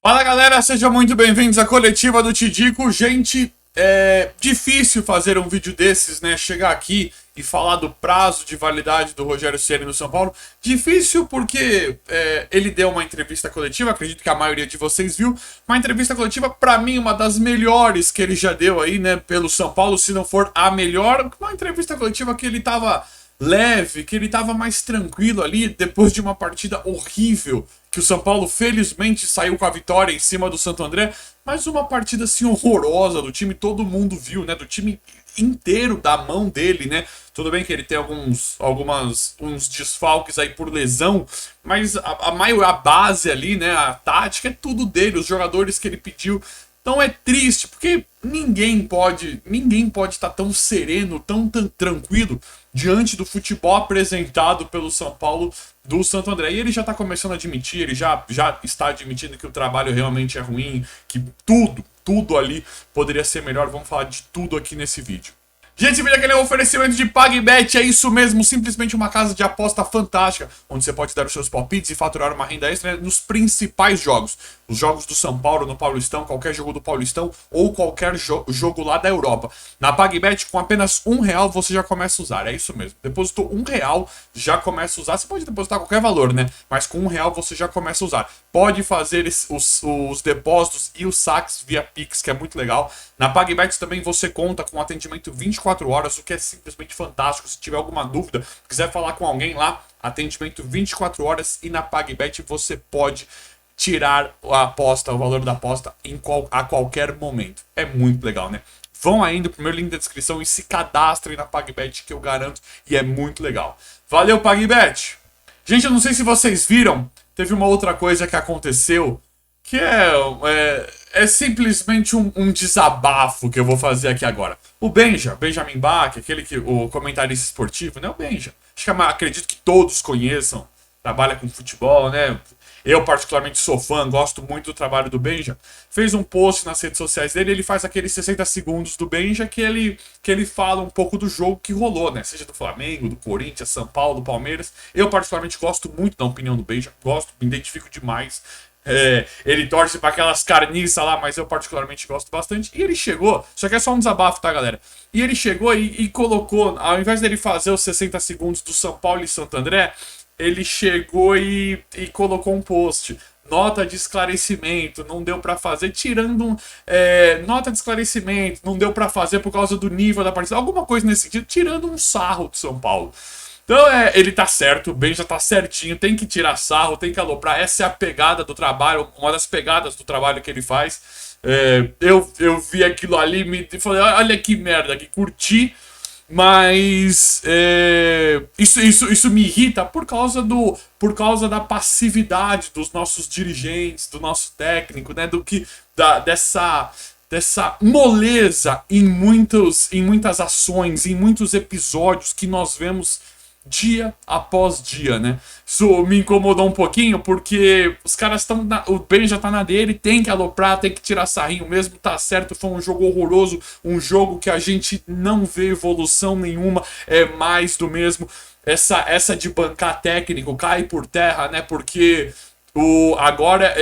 Fala galera, sejam muito bem-vindos à coletiva do Tidico. Gente, é difícil fazer um vídeo desses, né? Chegar aqui e falar do prazo de validade do Rogério Ceni no São Paulo. Difícil porque ele deu uma entrevista coletiva, acredito que a maioria de vocês viu. Uma entrevista coletiva, pra mim, uma das melhores que ele já deu aí, né? Pelo São Paulo, se não for a melhor. Uma entrevista coletiva que ele tava leve, que ele tava mais tranquilo ali, depois de uma partida horrível, que o São Paulo felizmente saiu com a vitória em cima do Santo André, mas uma partida assim horrorosa do time, todo mundo viu, né, do time inteiro da mão dele, né, tudo bem que ele tem uns desfalques aí por lesão, mas a base ali, né, a tática é tudo dele, os jogadores que ele pediu. Então é triste, porque ninguém pode estar tão sereno, tão tranquilo diante do futebol apresentado pelo São Paulo do Santo André. E ele já está começando a admitir, ele já está admitindo que o trabalho realmente é ruim, que tudo ali poderia ser melhor. Vamos falar de tudo aqui nesse vídeo. Gente, vídeo aqui é um oferecimento de PagBet, é isso mesmo, simplesmente uma casa de aposta fantástica, onde você pode dar os seus palpites e faturar uma renda extra, né, nos principais jogos. Os jogos do São Paulo no Paulistão, qualquer jogo do Paulistão ou qualquer jogo lá da Europa. Na PagBet, com apenas R$1 você já começa a usar, é isso mesmo. Depositou R$1, já começa a usar, você pode depositar qualquer valor, né? Mas com R$1 você já começa a usar. Pode fazer os depósitos e os saques via Pix, que é muito legal. Na PagBet também você conta com atendimento 24 horas, o que é simplesmente fantástico. Se tiver alguma dúvida, quiser falar com alguém lá, atendimento 24 horas, e na PagBet você pode tirar a aposta, o valor da aposta a qualquer momento. É muito legal, né? Vão aí no primeiro link da descrição e se cadastrem na PagBet, que eu garanto, e é muito legal. Valeu, PagBet! Gente, eu não sei se vocês viram, teve uma outra coisa que aconteceu, que é simplesmente um desabafo que eu vou fazer aqui agora. O Benjamin Bach, o comentarista esportivo, né? O Benja. Acredito que todos conheçam, trabalha com futebol, né? Eu particularmente sou fã, gosto muito do trabalho do Benja. Fez um post nas redes sociais dele, ele faz aqueles 60 segundos do Benja que ele fala um pouco do jogo que rolou, né? Seja do Flamengo, do Corinthians, São Paulo, do Palmeiras. Eu particularmente gosto muito da opinião do Benja, me identifico demais. Ele torce para aquelas carniças lá, mas eu particularmente gosto bastante. E ele chegou, só que é só um desabafo, tá, galera? E ele chegou e colocou, ao invés dele fazer os 60 segundos do São Paulo e Santo André, ele chegou e colocou um post. Nota de esclarecimento, não deu pra fazer, nota de esclarecimento, não deu pra fazer por causa do nível da partida, alguma coisa nesse sentido, tirando um sarro do São Paulo. Então ele tá certo, o Benja tá certinho, tem que tirar sarro, tem que aloprar, essa é a pegada do trabalho, uma das pegadas do trabalho que ele faz. Eu vi aquilo ali e falei, olha que merda, que curti. Mas isso me irrita por causa da passividade dos nossos dirigentes, do nosso técnico, né? Dessa moleza em muitas ações, em muitos episódios que nós vemos dia após dia, né? Isso me incomodou um pouquinho, porque os caras estão... O Ben já tá na dele, tem que aloprar, tem que tirar sarrinho mesmo, tá certo, foi um jogo horroroso, um jogo que a gente não vê evolução nenhuma, é mais do mesmo. Essa de bancar técnico cai por terra, né? Porque... Agora,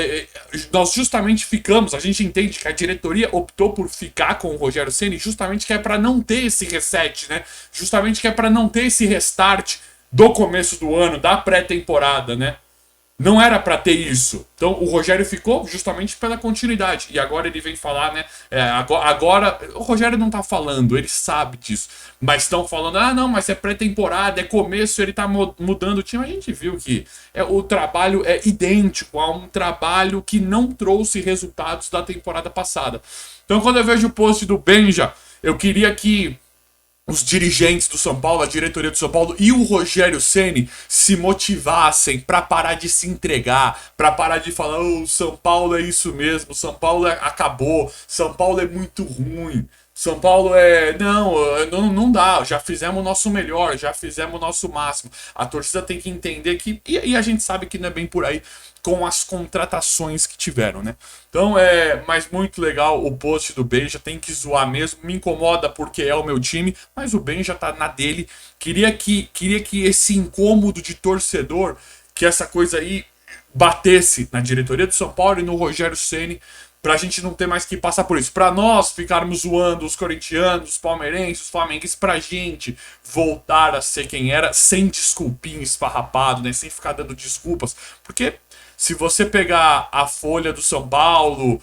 nós justamente a gente entende que a diretoria optou por ficar com o Rogério Ceni justamente que é para não ter esse reset, né? Justamente que é para não ter esse restart do começo do ano, da pré-temporada, né? Não era para ter isso. Então o Rogério ficou justamente pela continuidade. E agora ele vem falar, né? Agora o Rogério não tá falando, ele sabe disso. Mas estão falando, não, mas é pré-temporada, é começo, ele tá mudando o time. A gente viu que o trabalho é idêntico a um trabalho que não trouxe resultados da temporada passada. Então quando eu vejo o post do Benja, eu queria que os dirigentes do São Paulo, a diretoria do São Paulo e o Rogério Ceni se motivassem para parar de se entregar, para parar de falar, o São Paulo é isso mesmo, São Paulo acabou, São Paulo é muito ruim, São Paulo não dá, já fizemos o nosso melhor, já fizemos o nosso máximo. A torcida tem que entender que, e a gente sabe que não é bem por aí, com as contratações que tiveram, né? Então mas muito legal o post do Benja, tem que zoar mesmo, me incomoda porque é o meu time, mas o Benja tá na dele. Queria que esse incômodo de torcedor, que essa coisa aí batesse na diretoria do São Paulo e no Rogério Ceni, pra gente não ter mais que passar por isso. Pra nós ficarmos zoando os corintianos, os palmeirenses, os flamenguistas, pra gente voltar a ser quem era, sem desculpinho esfarrapado, né? Sem ficar dando desculpas. Porque se você pegar a folha do São Paulo,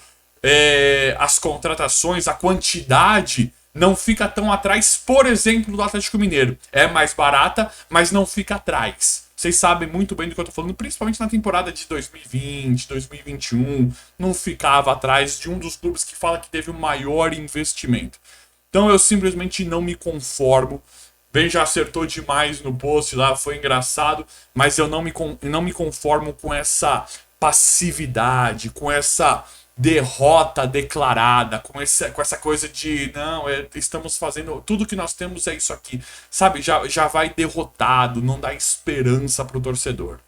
as contratações, a quantidade não fica tão atrás, por exemplo, do Atlético Mineiro. É mais barata, mas não fica atrás. Vocês sabem muito bem do que eu tô falando, principalmente na temporada de 2020, 2021, não ficava atrás de um dos clubes que fala que teve o maior investimento. Então eu simplesmente não me conformo. Ben já acertou demais no post lá, foi engraçado, mas eu não me conformo com essa passividade, com essa derrota declarada, com essa coisa de não, estamos fazendo, tudo que nós temos é isso aqui, sabe? Já vai derrotado, não dá esperança pro torcedor.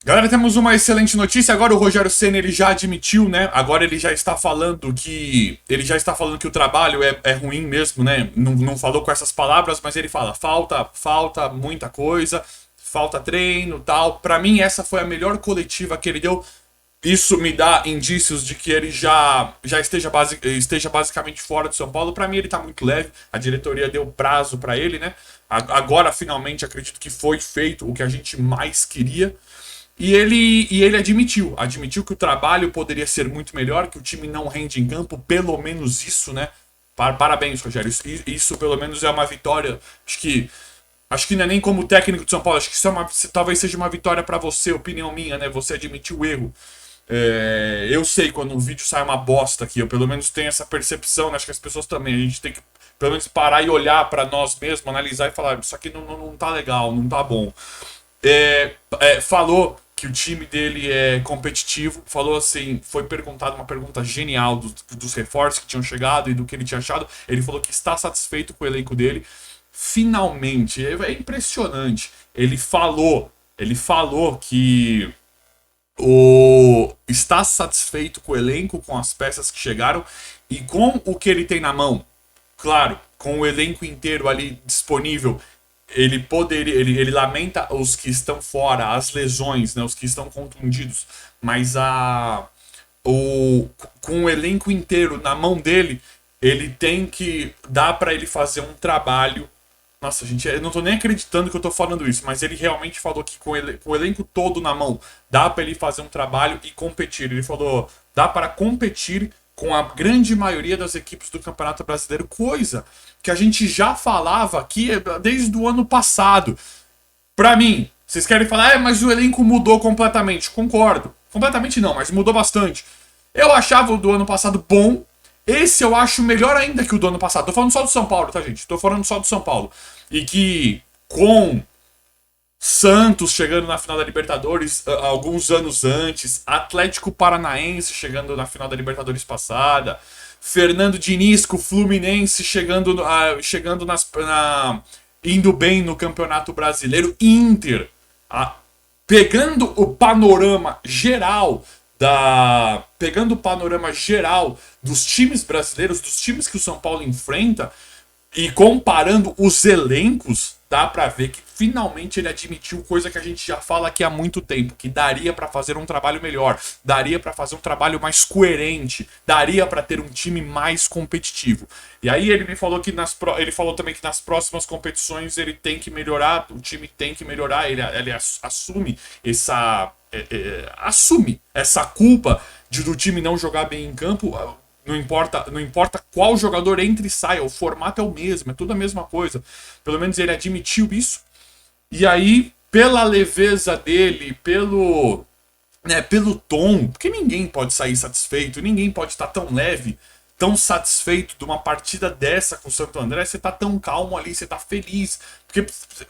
Galera, temos uma excelente notícia. Agora o Rogério Ceni ele já admitiu, né? Agora ele já está falando que o trabalho é ruim mesmo, né? Não falou com essas palavras, mas ele fala falta muita coisa, falta treino, tal. Para mim essa foi a melhor coletiva que ele deu. Isso me dá indícios de que ele já esteja basicamente fora do São Paulo. Para mim ele tá muito leve. A diretoria deu prazo para ele, né? Agora finalmente acredito que foi feito o que a gente mais queria. E ele admitiu que o trabalho poderia ser muito melhor, que o time não rende em campo, pelo menos isso, né? Parabéns, Rogério. Isso pelo menos é uma vitória. Acho que não é nem como técnico de São Paulo, acho que isso talvez seja uma vitória para você, opinião minha, né? Você admitiu o erro. Eu sei quando um vídeo sai uma bosta aqui, eu pelo menos tenho essa percepção, né? Acho que as pessoas também. A gente tem que pelo menos parar e olhar para nós mesmos, analisar e falar: isso aqui não tá legal, não tá bom. Falou que o time dele é competitivo, falou assim, foi perguntado uma pergunta genial dos reforços que tinham chegado e do que ele tinha achado. Ele falou que está satisfeito com o elenco dele. Finalmente, é impressionante. Ele falou que está satisfeito com o elenco, com as peças que chegaram e com o que ele tem na mão. Claro, com o elenco inteiro ali disponível, ele lamenta os que estão fora, as lesões, né, os que estão contundidos, mas com o elenco inteiro na mão dele, ele tem que dar para ele fazer um trabalho. Nossa, gente, eu não tô nem acreditando que eu tô falando isso, mas ele realmente falou que com o elenco todo na mão, dá para ele fazer um trabalho e competir. Ele falou, dá para competir com a grande maioria das equipes do Campeonato Brasileiro, coisa que a gente já falava aqui desde o ano passado. Pra mim, vocês querem falar, mas o elenco mudou completamente. Concordo. Completamente não, mas mudou bastante. Eu achava o do ano passado bom. Esse eu acho melhor ainda que o do ano passado. Tô falando só do São Paulo, tá, gente? Tô falando só do São Paulo. E que com Santos chegando na final da Libertadores alguns anos antes, Atlético Paranaense chegando na final da Libertadores passada, Fernando Diniz com o Fluminense indo bem no Campeonato Brasileiro, Inter pegando o panorama geral dos times brasileiros, dos times que o São Paulo enfrenta, e comparando os elencos, dá pra ver que finalmente ele admitiu coisa que a gente já fala aqui há muito tempo, que daria pra fazer um trabalho melhor, daria pra fazer um trabalho mais coerente, daria pra ter um time mais competitivo. E aí ele me falou que ele falou também que nas próximas competições ele tem que melhorar, o time tem que melhorar, ele assume essa culpa do time não jogar bem em campo. Não importa qual jogador entre e saia, o formato é o mesmo, é tudo a mesma coisa. Pelo menos ele admitiu isso. E aí, pela leveza dele, pelo tom, porque ninguém pode sair satisfeito, ninguém pode estar tão leve, tão satisfeito de uma partida dessa com o Santo André. Você tá tão calmo ali, você tá feliz, porque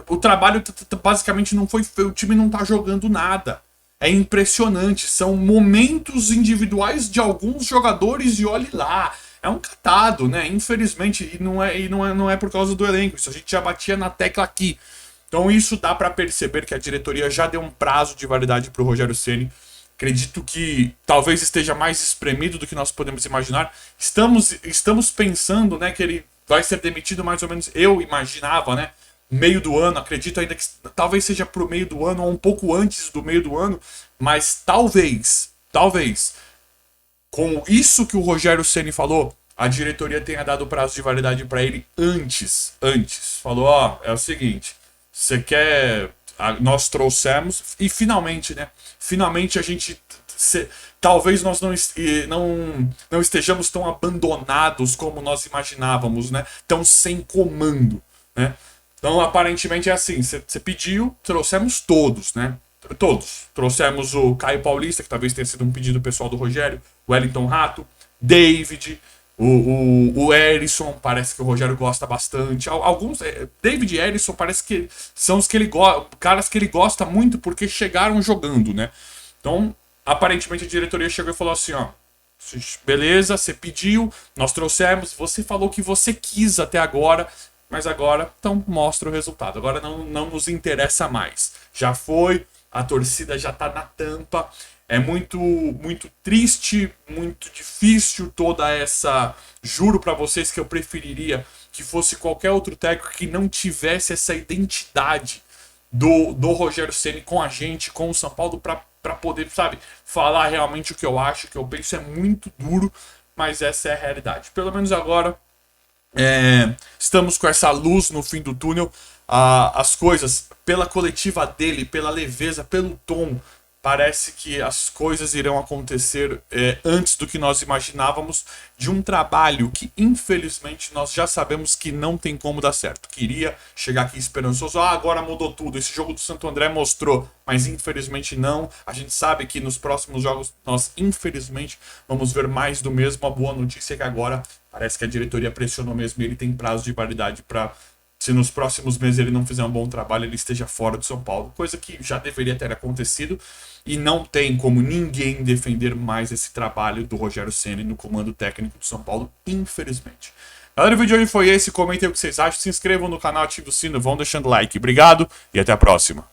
o trabalho basicamente não foi feio, o time não tá jogando nada. É impressionante, são momentos individuais de alguns jogadores e olhe lá, é um catado, né? Infelizmente, e não é por causa do elenco, isso a gente já batia na tecla aqui. Então isso dá para perceber que a diretoria já deu um prazo de validade para o Rogério Ceni. Acredito que talvez esteja mais espremido do que nós podemos imaginar. Estamos pensando, né, que ele vai ser demitido mais ou menos, eu imaginava, né? meio do ano, acredito ainda que talvez seja pro meio do ano ou um pouco antes do meio do ano, mas talvez, com isso que o Rogério Ceni falou, a diretoria tenha dado o prazo de validade para ele antes. Falou, ó, é o seguinte, você quer, nós trouxemos e finalmente, né? Finalmente a gente talvez nós não estejamos tão abandonados como nós imaginávamos, né? Tão sem comando, né? Então, aparentemente é assim: você pediu, trouxemos todos, né? Todos. Trouxemos o Caio Paulista, que talvez tenha sido um pedido pessoal do Rogério, o Wellington Rato, David, o Erisson, parece que o Rogério gosta bastante. Alguns, David e Erisson parece que são os que caras que ele gosta muito porque chegaram jogando, né? Então, aparentemente a diretoria chegou e falou assim, ó, beleza, você pediu, nós trouxemos, você falou que você quis até agora, mas agora, então mostra o resultado. Agora não nos interessa mais. Já foi, a torcida já tá na tampa. É muito triste, muito difícil toda essa. Juro pra vocês que eu preferiria que fosse qualquer outro técnico que não tivesse essa identidade do Rogério Ceni com a gente, com o São Paulo, pra poder, sabe, falar realmente o que eu acho, o que eu penso. É muito duro, mas essa é a realidade. Pelo menos agora estamos com essa luz no fim do túnel. As coisas, pela coletiva dele, pela leveza, pelo tom, parece que as coisas irão acontecer antes do que nós imaginávamos, de um trabalho que infelizmente nós já sabemos que não tem como dar certo. Queria chegar aqui esperançoso, agora mudou tudo, esse jogo do Santo André mostrou, mas infelizmente não. A gente sabe que nos próximos jogos nós infelizmente vamos ver mais do mesmo. A boa notícia é que agora parece que a diretoria pressionou mesmo e ele tem prazo de validade para, se nos próximos meses ele não fizer um bom trabalho, ele esteja fora do São Paulo. Coisa que já deveria ter acontecido e não tem como ninguém defender mais esse trabalho do Rogério Ceni no comando técnico do São Paulo, infelizmente. Galera, o vídeo de hoje foi esse. Comentem o que vocês acham. Se inscrevam no canal, ativem o sino, vão deixando like. Obrigado e até a próxima.